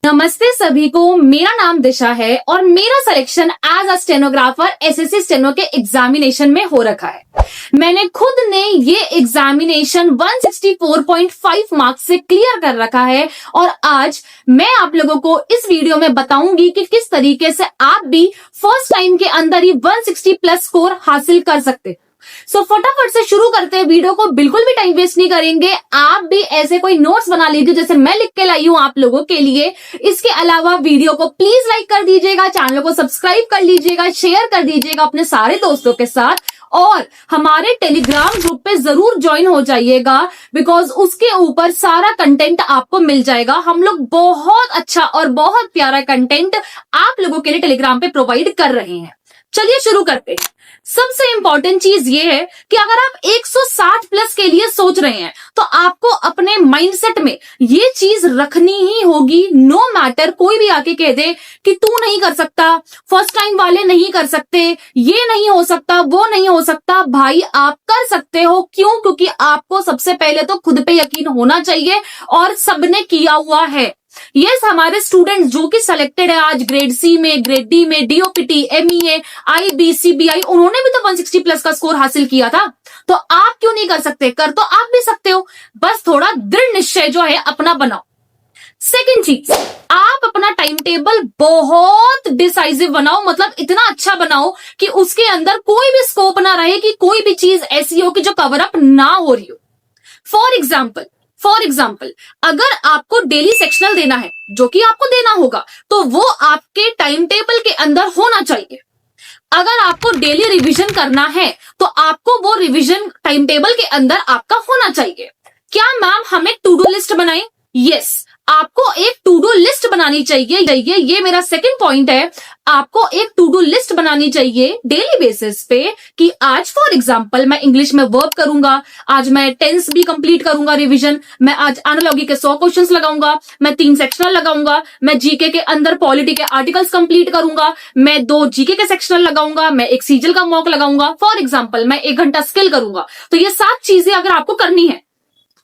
नमस्ते सभी को, मेरा नाम दिशा है और मेरा selection as a stenographer SSC steno के एग्जामिनेशन में हो रखा है। मैंने खुद ने ये एग्जामिनेशन 164.5 मार्क्स से क्लियर कर रखा है और आज मैं आप लोगों को इस वीडियो में बताऊंगी कि किस तरीके से आप भी फर्स्ट टाइम के अंदर ही 160 प्लस स्कोर हासिल कर सकते। सो फटाफट से शुरू करते हैं, वीडियो को बिल्कुल भी टाइम वेस्ट नहीं करेंगे। आप भी ऐसे कोई नोट्स बना लीजिए जैसे मैं लिख के लाई हूं आप लोगों के लिए। इसके अलावा वीडियो को प्लीज लाइक कर दीजिएगा, चैनल को सब्सक्राइब कर लीजिएगा, शेयर कर दीजिएगा अपने सारे दोस्तों के साथ और हमारे टेलीग्राम ग्रुप पे जरूर ज्वाइन हो जाइएगा बिकॉज उसके ऊपर सारा कंटेंट आपको मिल जाएगा। हम लोग बहुत अच्छा और बहुत प्यारा कंटेंट आप लोगों के लिए टेलीग्राम पे प्रोवाइड कर रहे हैं। चलिए शुरू करते हैं। सबसे इंपॉर्टेंट चीज ये है कि अगर आप 160 प्लस के लिए सोच रहे हैं तो आपको अपने माइंडसेट में ये चीज रखनी ही होगी। नो मैटर कोई भी आके कह दे कि तू नहीं कर सकता, फर्स्ट टाइम वाले नहीं कर सकते, ये नहीं हो सकता, वो नहीं हो सकता, भाई आप कर सकते हो। क्यों? क्योंकि आपको सबसे पहले तो खुद पे यकीन होना चाहिए और सबने किया हुआ है। यस, हमारे स्टूडेंट जो कि सिलेक्टेड है आज ग्रेड सी में, ग्रेड डी में, डीओपीटी, एमईए, आईबी, सीबीआई, उन्होंने भी तो 160 प्लस का स्कोर हासिल किया था। तो आप क्यों नहीं कर सकते? कर तो आप भी सकते हो, बस थोड़ा दृढ़ निश्चय जो है अपना बनाओ। सेकेंड चीज, आप अपना टाइम टेबल बहुत डिसाइसिव बनाओ, मतलब इतना अच्छा बनाओ कि उसके अंदर कोई भी स्कोप ना रहे कि कोई भी चीज ऐसी हो कि जो कवर अप ना हो रही हो। फॉर एग्जाम्पल अगर आपको डेली सेक्शनल देना है, जो कि आपको देना होगा, तो वो आपके टाइम टेबल के अंदर होना चाहिए। अगर आपको डेली रिवीजन करना है तो आपको वो रिवीजन टाइम टेबल के अंदर आपका होना चाहिए। क्या मैम हम एक टू डू लिस्ट बनाएं? यस, आपको एक टू डू लिस्ट बनानी चाहिए। ये मेरा सेकंड पॉइंट है। आपको एक टू डू लिस्ट बनानी चाहिए डेली बेसिस पे कि आज फॉर एग्जांपल मैं इंग्लिश में वर्ब करूंगा, आज मैं टेंस भी कंप्लीट करूंगा रिवीजन, मैं आज एनालॉजी के 100 क्वेश्चंस लगाऊंगा, मैं 3 सेक्शनल लगाऊंगा, मैं जीके के अंदर पॉलिटी के आर्टिकल्स कंप्लीट करूंगा, मैं 2 जीके के सेक्शनल लगाऊंगा, मैं एक सीजल का मॉक लगाऊंगा, फॉर एग्जाम्पल मैं 1 घंटा स्किल करूंगा। तो ये 7 चीजें अगर आपको करनी है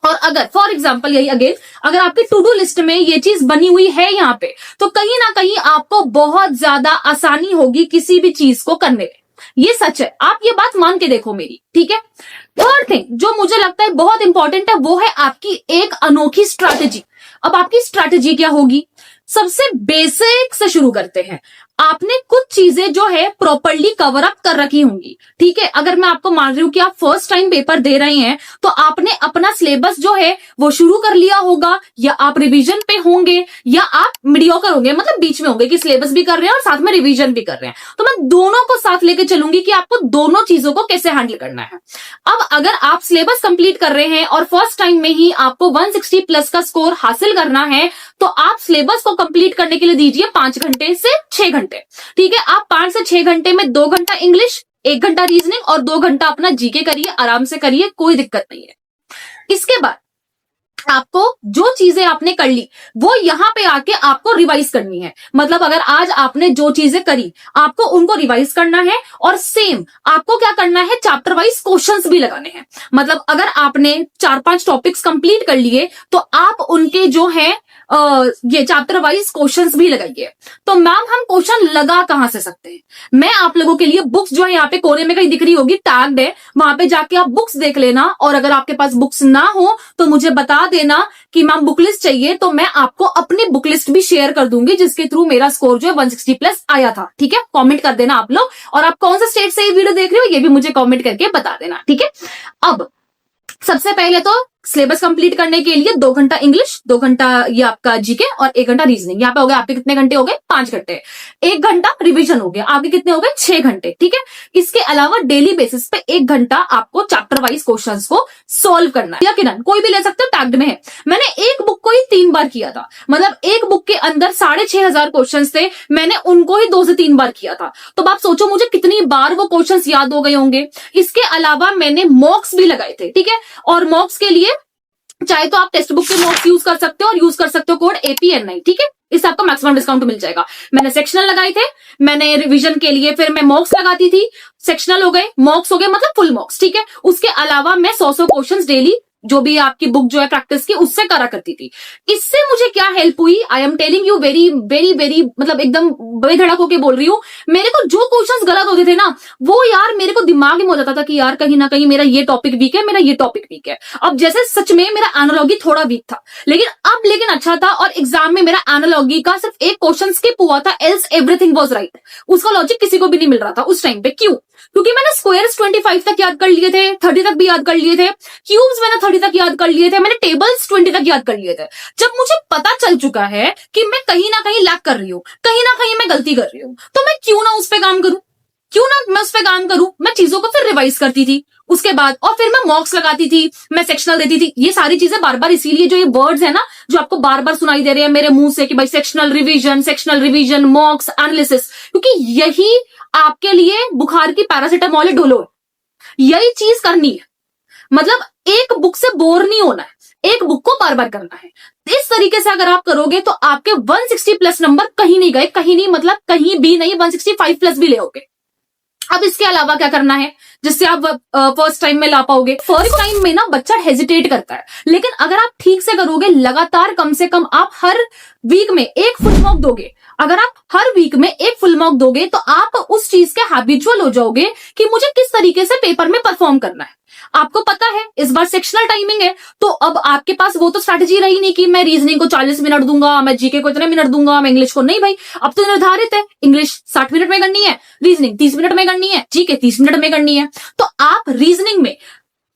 और अगर फॉर एग्जाम्पल यही अगेन अगर आपकी टू डू लिस्ट में ये चीज बनी हुई है यहाँ पे, तो कहीं ना कहीं आपको बहुत ज्यादा आसानी होगी किसी भी चीज को करने में। ये सच है, आप ये बात मान के देखो मेरी, ठीक है। थर्ड थिंग जो मुझे लगता है बहुत इंपॉर्टेंट है वो है आपकी एक अनोखी स्ट्रैटेजी। अब आपकी स्ट्रैटेजी क्या होगी? सबसे बेसिक से शुरू करते हैं। आपने कुछ चीजें जो है प्रॉपर्ली कवर अप कर रखी होंगी, ठीक है। अगर मैं आपको मान रही हूं कि आप फर्स्ट टाइम पेपर दे रहे हैं तो आपने अपना सिलेबस जो है वो शुरू कर लिया होगा, या आप रिवीजन पे होंगे या आप मीडियोकर होंगे, मतलब बीच में होंगे कि सिलेबस भी कर रहे हैं और साथ में रिवीजन भी कर रहे हैं। तो मैं दोनों को साथ लेके चलूंगी कि आपको दोनों चीजों को कैसे हैंडल करना है। अब अगर आप सिलेबस कंप्लीट कर रहे हैं और फर्स्ट टाइम में ही आपको 160 प्लस का स्कोर हासिल करना है तो आप सिलेबस को कंप्लीट करने के लिए दीजिए 5 घंटे से 6 घंटे, ठीक है। आप 5 से 6 घंटे में 2 घंटा इंग्लिश, 1 घंटा रीजनिंग और 2 घंटा अपना जीके करिए, आराम से करिए, कोई दिक्कत नहीं है। इसके बाद आपको जो चीजें आपने कर ली वो यहाँ पे आके आपको रिवाइज करनी है। मतलब अगर आज आपने जो चीजें करी आपको उनको रिवाइज करना है और सेम आपको क्या करना है, चैप्टर वाइज क्वेश्चंस भी लगाने हैं। मतलब अगर आपने 4-5 टॉपिक्स कंप्लीट कर लिए तो आप उनके जो है ये चैप्टर वाइज क्वेश्चंस भी लगाइए। तो मैम हम क्वेश्चन लगा कहां से सकते हैं? मैं आप लोगों के लिए बुक्स जो है यहाँ पे कोने में कहीं दिख रही होगी, टैग्ड है, वहां पे जाके आप बुक्स देख लेना। और अगर आपके पास बुक्स ना हो तो मुझे बता देना कि मैम बुक लिस्ट चाहिए, तो मैं आपको अपनी बुक लिस्ट भी शेयर कर दूंगी जिसके थ्रू मेरा स्कोर जो है 160 प्लस आया था, ठीक है। कॉमेंट कर देना आप लोग, और आप कौन सा स्टेट से ये वीडियो देख रहे हो ये भी मुझे कॉमेंट करके बता देना, ठीक है। अब सबसे पहले तो सिलेबस कंप्लीट करने के लिए 2 घंटा इंग्लिश, 2 घंटा ये आपका जीके और 1 घंटा रीजनिंग। यहाँ पे हो गए आपके कितने घंटे हो गए? 5 घंटे। 1 घंटा रिवीजन हो गया, आपके कितने हो गए? 6 घंटे, ठीक है। इसके अलावा डेली बेसिस पे 1 घंटा आपको चैप्टर वाइज क्वेश्चंस को सॉल्व करना है। यकीनन कोई भी ले सकते हो, टैग्ड में है। मैंने एक बुक को ही 3 बार किया था, मतलब एक बुक के अंदर 6500 क्वेश्चन थे, मैंने उनको ही 2 से 3 बार किया था। तो आप सोचो मुझे कितनी बार वो क्वेश्चन याद हो गए होंगे। इसके अलावा मैंने मॉक्स भी लगाए थे, ठीक है। और मॉक्स के लिए चाहे तो आप टेक्स्ट बुक के नोट्स यूज कर सकते हो और यूज कर सकते हो कोड APN9, ठीक है। इससे आपको मैक्सिमम डिस्काउंट मिल जाएगा। मैंने सेक्शनल लगाए थे, मैंने रिवीजन के लिए फिर मैं मॉक्स लगाती थी, सेक्शनल हो गए, मॉक्स हो गए, मतलब फुल मॉक्स, ठीक है। उसके अलावा मैं 100 क्वेश्चंस डेली जो भी आपकी बुक जो है प्रैक्टिस की उससे करा करती थी। इससे मुझे क्या हेल्प हुई, I am telling you very very very मतलब एकदम बेधड़क होके बोल रही हूँ, मेरे को जो क्वेश्चंस गलत होते थे ना वो यार मेरे को दिमाग में हो जाता था कि यार कहीं ना कहीं मेरा ये टॉपिक वीक है, मेरा ये टॉपिक वीक है। अब जैसे सच में मेरा एनालॉजी थोड़ा वीक था, लेकिन अच्छा था, और एग्जाम में मेरा एनालॉजी का सिर्फ एक क्वेश्चन स्किप हुआ था, एल्स एवरीथिंग वाज राइट। उसका लॉजिक किसी को भी नहीं मिल रहा था उस टाइम पे। क्यों? क्योंकि मैंने स्क्वायर्स 25 तक याद कर लिए थे, 30 तक भी याद कर लिए थे, क्यूब्स मैंने 30 तक याद कर लिए थे, मैंने टेबल्स 20 तक याद कर लिए थे। जब मुझे पता चल चुका है कि मैं कहीं ना कहीं लैक कर रही हूं, कहीं ना कहीं मैं गलती कर रही हूं, तो मैं क्यों ना उस पर काम करूं, मैं चीजों को फिर रिवाइज करती थी उसके बाद, और फिर मैं मॉक्स लगाती थी, मैं सेक्शनल देती थी। ये सारी चीजें बार बार, इसीलिए जो ये वर्ड्स है ना जो आपको बार बार सुनाई दे रहे हैं मेरे मुंह से कि भाई सेक्शनल रिवीजन, मॉक्स, एनालिसिस, क्योंकि यही आपके लिए बुखार की पैरासिटामोल ढोलो है, यही चीज करनी है। मतलब एक बुक से बोर नहीं होना है, एक बुक को बार बार करना है। इस तरीके से अगर आप करोगे तो आपके 160 प्लस नंबर कहीं नहीं गए, कहीं नहीं, मतलब कहीं भी नहीं, 165 प्लस भी ले आओगे। अब इसके अलावा क्या करना है जिससे आप फर्स्ट टाइम में ला पाओगे? फर्स्ट टाइम में ना बच्चा हेजिटेट करता है, लेकिन अगर आप ठीक से करोगे, लगातार कम से कम आप हर वीक में एक फुल मॉक दोगे, अगर आप हर वीक में एक फुल मॉक दोगे तो आप उस चीज के हैबिचुअल हो जाओगे कि मुझे किस तरीके से पेपर में परफॉर्म करना है। आपको पता है इस बार सेक्शनल टाइमिंग है, तो अब आपके पास वो तो स्ट्रैटेजी रही नहीं कि मैं रीजनिंग को 40 मिनट दूंगा, मैं जीके को इतने मिनट दूंगा, मैं इंग्लिश को नहीं। भाई अब तो निर्धारित है, इंग्लिश 60 मिनट में करनी है, रीजनिंग 30 मिनट में करनी है, जीके 30 मिनट में करनी है। तो आप रीजनिंग में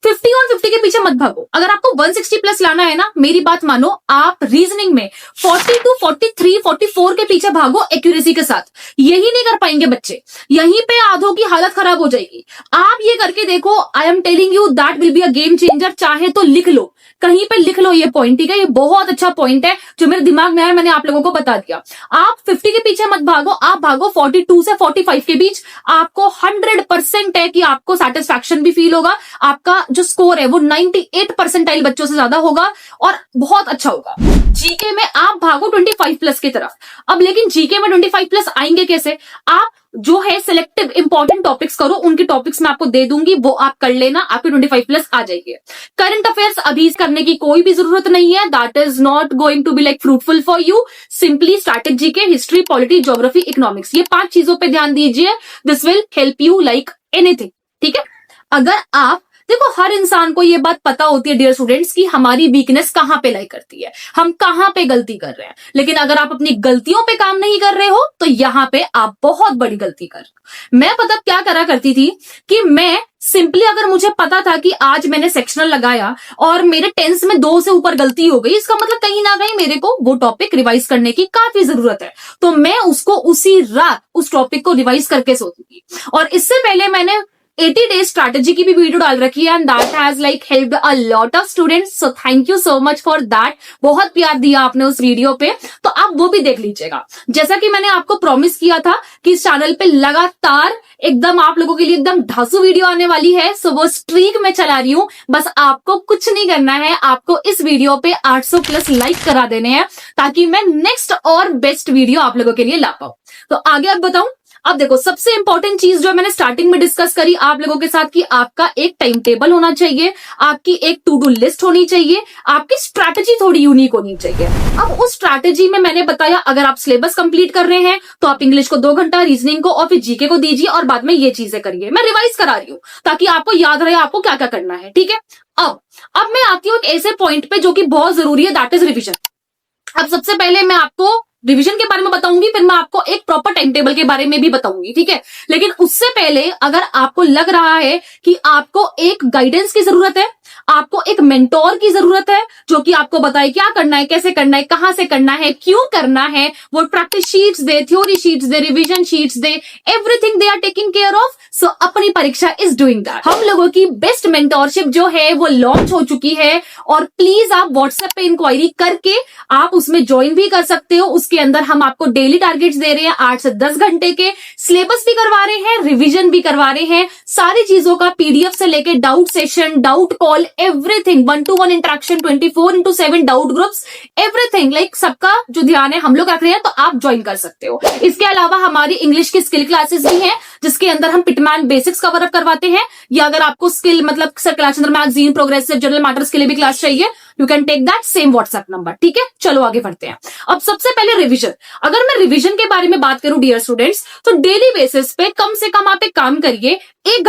50 और 50 के पीछे मत भागो। अगर आपको 160 प्लस लाना है ना, मेरी बात मानो, आप रीजनिंग में 42, 43, 44 के पीछे भागो एक्यूरेसी के साथ। यही नहीं कर पाएंगे बच्चे, यहीं पे आधों की हालत खराब हो जाएगी। आप ये करके देखो, I am telling you that will be a game changer. चाहे तो लिख लो, कहीं पे लिख लो ये पॉइंट, ठीक है? ये बहुत अच्छा पॉइंट है जो मेरे दिमाग में आया, मैंने आप लोगों को बता दिया। आप 50 के पीछे मत भागो, आप भागो 42 से 45 के बीच। आपको 100% है कि आपको सेटिस्फैक्शन भी फील होगा, आपका जो स्कोर है वो 98 परसेंटाइल बच्चों से ज्यादा होगा और बहुत अच्छा होगा। जीके में आप भागो 25 प्लस की तरफ। अब लेकिन जीके में 25 प्लस आएंगे कैसे? आप जो है सिलेक्टिव इंपॉर्टेंट टॉपिक्स करो, उनके टॉपिक्स मैं आपको दे दूंगी, वो आप कर लेना, आपके 25 प्लस आ जाएंगे। करंट अफेयर्स अभी करने की कोई भी जरूरत नहीं है, that is not going to be like fruitful for you. Simply static GK, history, polity, geography, economics, ये 5 चीजों पे ध्यान दीजिए। This will help you like anything, ठीक है? अगर आप देखो, हर इंसान को ये बात पता होती है डियर स्टूडेंट्स कि हमारी वीकनेस कहां पे लाई करती है, हम कहां पे गलती कर रहे हैं। लेकिन अगर आप अपनी गलतियों पे काम नहीं कर रहे हो तो यहां पे आप बहुत बड़ी गलती कर रहे हो। मैं पता क्या करा करती थी कि मैं सिंपली, अगर मुझे पता था कि आज मैंने सेक्शनल लगाया और मेरे टेंस में 2 से ऊपर गलती हो गई, इसका मतलब कहीं ना कहीं मेरे को वो टॉपिक रिवाइज करने की काफी जरूरत है, तो मैं उसको उसी रात उस टॉपिक को रिवाइज करके सोती थी। और इससे पहले मैंने 80 डेज स्ट्रैटेजी की भी वीडियो डाल रखी है, and that has like helped a lot of students, so thank you so much for that. बहुत प्यार दिया आपने उस वीडियो पे, तो आप वो भी देख लीजिएगा। जैसा कि मैंने आपको प्रॉमिस किया था कि इस चैनल पे लगातार एकदम आप लोगों के लिए एकदम ढासू वीडियो आने वाली है, सो वो स्ट्रीक में चला रही हूं। बस आपको कुछ नहीं करना है, आपको इस वीडियो पे 800 प्लस लाइक करा देने हैं ताकि मैं नेक्स्ट और बेस्ट वीडियो आप लोगों के लिए ला पाऊं। तो आगे अब बताऊं। अब देखो, सबसे इंपॉर्टेंट चीज जो मैंने स्टार्टिंग में डिस्कस करी आप लोगों के साथ कि आपका एक टाइम टेबल होना चाहिए, आपकी एक टू डू लिस्ट होनी चाहिए, आपकी स्ट्रैटेजी थोड़ी यूनिक होनी चाहिए। अब उस स्ट्रैटेजी में मैंने बताया, अगर आप सिलेबस कंप्लीट कर रहे हैं तो आप इंग्लिश को 2 घंटा, रीजनिंग को और फिर जीके को दीजिए और बाद में ये चीजें करिए। मैं रिवाइज करा रही हूं ताकि आपको याद रहे आपको क्या क्या करना है, ठीक है? अब मैं आती हूँ एक ऐसे पॉइंट पे जो कि बहुत जरूरी है, दैट इज रिविजन। अब सबसे पहले मैं आपको रिवीजन के बारे में बताऊंगी, फिर मैं आपको एक प्रॉपर टाइम टेबल के बारे में भी बताऊंगी, ठीक है? लेकिन उससे पहले अगर आपको लग रहा है कि आपको एक गाइडेंस की जरूरत है, आपको एक मेंटोर की जरूरत है जो कि आपको बताए क्या करना है, कैसे करना है, कहां से करना है, क्यों करना है, वो प्रैक्टिस शीट्स दे, थ्योरी शीट्स दे, रिवीजन शीट्स दे, everything they are taking care of. So अपनी परीक्षा इज डूइंग दैट। हम लोगों की बेस्ट मेंटोरशिप जो है वो लॉन्च हो चुकी है और प्लीज आप व्हाट्सएप पे इंक्वायरी करके आप उसमें ज्वाइन भी कर सकते हो। उसके अंदर हम आपको डेली टारगेट्स दे रहे हैं 8 से 10 घंटे के, सिलेबस भी करवा रहे हैं, रिवीजन भी करवा रहे हैं, सारी चीजों का पीडीएफ से लेके doubt session, doubt call, everything, 1-to-1 interaction, 24/7 doubt groups, everything, like सबका जो ध्यान है हम लोग रख रहे हैं, तो आप ज्वाइन कर सकते हो। इसके अलावा हमारी इंग्लिश की स्किल क्लासेस भी हैं, जिसके अंदर हम पिटमैन बेसिक्स कवर अप करवाते हैं, या अगर आपको स्किल मतलब sir class magazine, progressive, general matters के लिए भी क्लास चाहिए, you can take that same WhatsApp number. ठीक है, चलो आगे बढ़ते हैं। अब सबसे पहले रिवीजन। अगर मैं रिवीजन के बारे में बात करूं डियर स्टूडेंट्स, तो डेली बेसिस पे कम से कम आप एक काम करिए, 1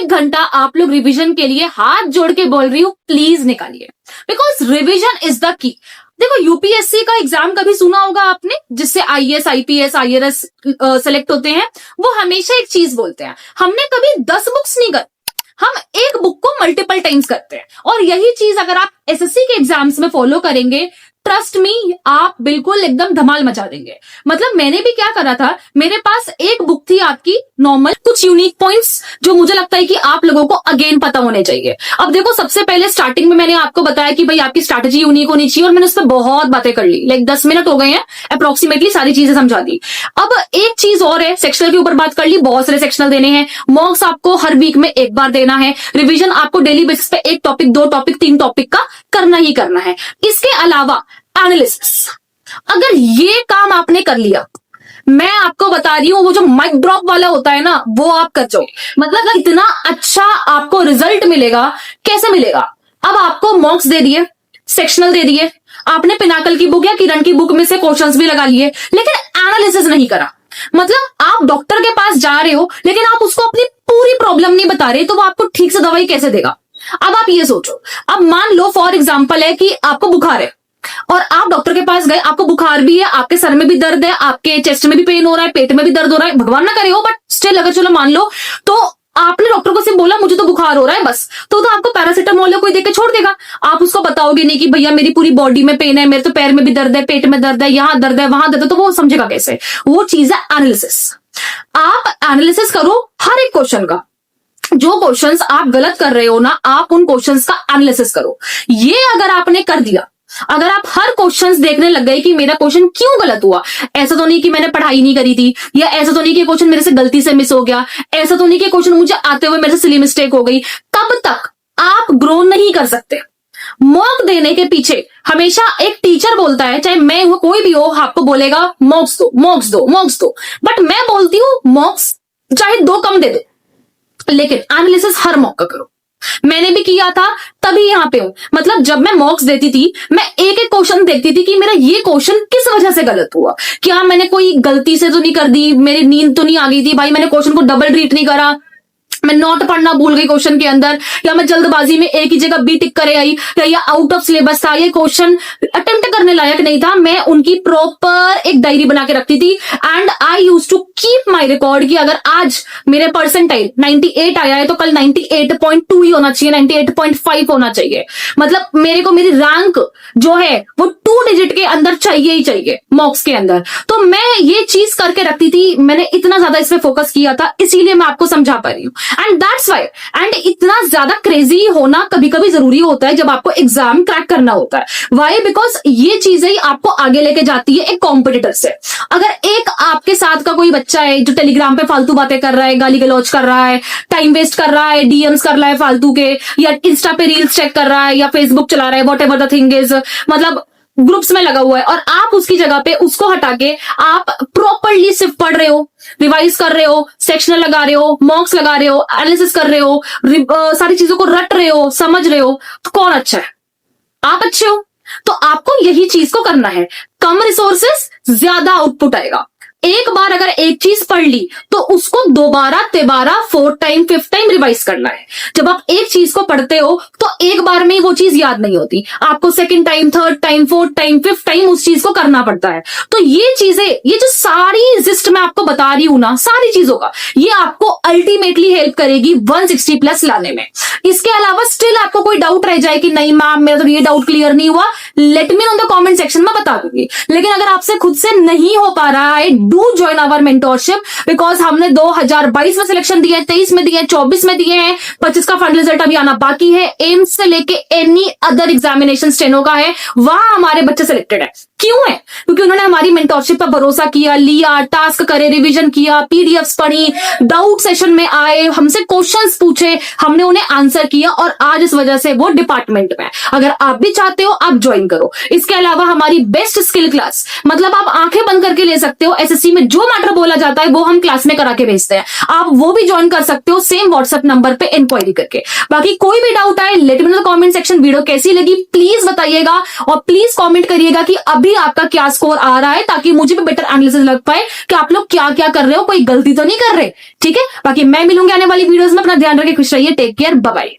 घंटा आप लोग रिवीजन के लिए, हाथ जोड़ के बोल रही हूं, प्लीज निकालिए, because revision is the key. देखो, यूपीएससी का एग्जाम कभी सुना होगा आपने, जिससे आईएएस, आईपीएस, आईआरएस सेलेक्ट होते हैं, वो हमेशा एक चीज बोलते हैं, हमने कभी 10 बुक्स नहीं कर, हम एक बुक को मल्टीपल टाइम्स करते हैं। और यही चीज अगर आप एसएससी के एग्जाम्स में फॉलो करेंगे, ट्रस्ट मी, आप बिल्कुल एकदम धमाल मचा देंगे। मतलब मैंने भी क्या करा था, मेरे पास एक बुक थी आपकी नॉर्मल, कुछ यूनिक पॉइंट्स जो मुझे लगता है कि आप लोगों को अगेन पता होने चाहिए। अब देखो, सबसे पहले स्टार्टिंग में मैंने आपको बताया कि भाई आपकी स्ट्रैटेजी यूनिक होनी चाहिए, और मैंने उस पर बहुत बातें कर ली, लाइक 10 मिनट हो गए हैं अप्रोक्सीमेटली, सारी चीजें समझा दी। अब एक चीज और है, सेक्शनल के ऊपर बात कर ली, बहुत सारे सेक्शनल देने हैं, मॉक्स आपको हर वीक में एक बार देना है, रिविजन आपको डेली बेसिस पे 1 टॉपिक, 2 टॉपिक, 3 टॉपिक का करना ही करना है। इसके अलावा एनालिसिस, अगर ये काम आपने कर लिया, मैं आपको बता रही हूं, वो जो माइक ड्रॉप वाला होता है ना, वो आप कर जाओ, मतलब इतना अच्छा आपको रिजल्ट मिलेगा। कैसे मिलेगा? अब आपको मॉक्स दे दिए, सेक्शनल दे दिए, आपने पिनाकल की बुक या किरण की बुक में से क्वेश्चंस भी लगा लिए, लेकिन एनालिसिस नहीं करा। मतलब आप डॉक्टर के पास जा रहे हो, लेकिन आप उसको अपनी पूरी प्रॉब्लम नहीं बता रहे, तो वो आपको ठीक से दवाई कैसे देगा? अब आप ये सोचो, अब मान लो फॉर एग्जाम्पल है कि आपको बुखार है, और आप डॉक्टर के पास गए, आपको बुखार भी है, आपके सर में भी दर्द है, आपके चेस्ट में भी पेन हो रहा है, पेट में भी दर्द हो रहा है, भगवान ना करे हो, बट स्टिल अगर चलो मान लो, तो आपने डॉक्टर को सिर्फ बोला मुझे तो बुखार हो रहा है बस, तो आपको पैरासिटामोल कोई देके छोड़ देगा। आप उसको बताओगे नहीं कि भैया मेरी पूरी बॉडी में पेन है, मेरे तो पैर में भी दर्द है, पेट में दर्द है, यहाँ दर्द है, वहां दर्द है, तो वो समझेगा कैसे? वो चीज है एनालिसिस। आप एनालिसिस करो हर एक क्वेश्चन का, जो क्वेश्चंस आप गलत कर रहे हो ना, आप उन क्वेश्चंस का एनालिसिस करो। ये अगर आपने कर दिया, अगर आप हर क्वेश्चंस देखने लग गए कि मेरा क्वेश्चन क्यों गलत हुआ, ऐसा तो नहीं कि मैंने पढ़ाई नहीं करी थी, या ऐसा तो नहीं कि क्वेश्चन मेरे से गलती से मिस हो गया, ऐसा तो नहीं कि क्वेश्चन मुझे आते हुए मेरे से सिली मिस्टेक हो गई, तब तक आप ग्रो नहीं कर सकते। मॉक देने के पीछे हमेशा एक टीचर बोलता है, चाहे मैं हूं कोई भी हो, आपको बोलेगा मॉक्स दो, मॉक्स दो, मॉक्स दो, बट मैं बोलती हूं मॉक्स चाहे 2 कम दे दो, लेकिन एनालिसिस हर मॉक का करो। मैंने भी किया था, तभी यहां पे हूं। मतलब जब मैं मॉक्स देती थी, मैं एक एक क्वेश्चन देखती थी कि मेरा ये क्वेश्चन किस वजह से गलत हुआ, क्या मैंने कोई गलती से तो नहीं कर दी, मेरी नींद तो नहीं आ गई थी, भाई मैंने क्वेश्चन को डबल रीड नहीं करा, मैं नोट पढ़ना भूल गई क्वेश्चन के अंदर, या मैं जल्दबाजी में एक ही जगह बी टिक करे आई, या आउट ऑफ सिलेबस था, ये क्वेश्चन अटेम्प्ट करने लायक नहीं था। मैं उनकी प्रॉपर एक डायरी बना के रखती थी, and I use to keep my record कि अगर आज मेरे परसेंटाइल 98 आया है, तो कल 98.2 ही होना चाहिए, 98.5 होना चाहिए। मतलब मेरे को मेरी रैंक जो है वो 2 डिजिट के अंदर चाहिए ही चाहिए मॉक्स के अंदर। तो मैं ये चीज करके रखती थी, मैंने इतना ज्यादा इस पे फोकस किया था, इसीलिए मैं आपको समझा पा रही हूँ। एंड दैट्स वाई, एंड इतना ज्यादा क्रेजी होना कभी कभी जरूरी होता है जब आपको एग्जाम क्रैक करना होता है। वाई? बिकॉज ये चीजें ही आपको आगे लेके जाती है एक कॉम्पिटिटर से। अगर एक आपके साथ का कोई बच्चा है जो टेलीग्राम पे फालतू बातें कर रहा है, गाली गलौज कर रहा है, टाइम वेस्ट कर रहा है, डीएम्स कर रहा है फालतू के, या इंस्टा पे रील्स चेक कर रहा है, या फेसबुक चला रहा है, what ever the thing is, मतलब ग्रुप्स में लगा हुआ है, और आप उसकी जगह पे उसको हटा के आप प्रॉपरली सिर्फ पढ़ रहे हो, रिवाइज कर रहे हो, सेक्शनल लगा रहे हो, मॉक्स लगा रहे हो, एनालिसिस कर रहे हो, सारी चीजों को रट रहे हो, समझ रहे हो, तो कौन अच्छा है? आप अच्छे हो। तो आपको यही चीज को करना है, कम रिसोर्सेस ज्यादा आउटपुट आएगा। एक बार अगर एक चीज पढ़ ली तो उसको दोबारा, तिबारा, 4th time, 5th time revise करना है। जब आप एक चीज को पढ़ते हो तो एक बार में ही वो चीज याद नहीं होती, आपको 2nd time, 3rd time, 4th time, 5th time उस चीज को करना पड़ता है। तो ये चीजें, ये जो सारी जिस्ट मैं आपको बता रही हूं ना, सारी चीजों का, ये आपको अल्टीमेटली हेल्प करेगी 160+ लाने में। इसके अलावा स्टिल आपको कोई डाउट रह जाए कि नहीं मैम मेरा तो ये डाउट क्लियर नहीं हुआ, let me know in the comment section में, बता दूंगी। लेकिन अगर आपसे खुद से नहीं हो पा रहा है, do join our mentorship, because हमने 2022 में सिलेक्शन दिया है, 23 में दिए हैं, 24 में दिए हैं, 25 का फाइनल रिजल्ट अभी आना बाकी है। एम्स से लेके एनी अदर एग्जामिनेशन स्टेनो का है, वहां हमारे बच्चे सिलेक्टेड है। क्यों है? क्योंकि उन्होंने हमारी मेंटोरशिप पर भरोसा किया, लिया, टास्क करे, रिवीजन किया, पीडीएफ्स पढ़ी, डाउट सेशन में आए, हमसे क्वेश्चंस पूछे, हमने उन्हें आंसर किया और आज इस वजह से वो डिपार्टमेंट में है। अगर आप भी चाहते हो आप ज्वाइन करो। इसके अलावा हमारी बेस्ट स्किल क्लास, मतलब आप आंखें बंद करके ले सकते हो, एसएससी में जो मैटर बोला जाता है वो हम क्लास में करा के भेजते हैं, आप वो भी ज्वाइन कर सकते हो सेम व्हाट्सएप नंबर पे इंक्वायरी करके। बाकी कोई भी डाउट आए let me know comment section. Video कैसी लगी प्लीज बताइएगा और प्लीज कमेंट करिएगा कि अभी आपका क्या स्कोर आ रहा है, ताकि मुझे भी बेटर एनालिसिस लग पाए कि आप लोग क्या क्या कर रहे हो, कोई गलती तो नहीं कर रहे। ठीक है, बाकी मैं मिलूंगी आने वाली वीडियोस में। अपना ध्यान रखिए, खुश रहिए, टेक केयर, बाय बाय।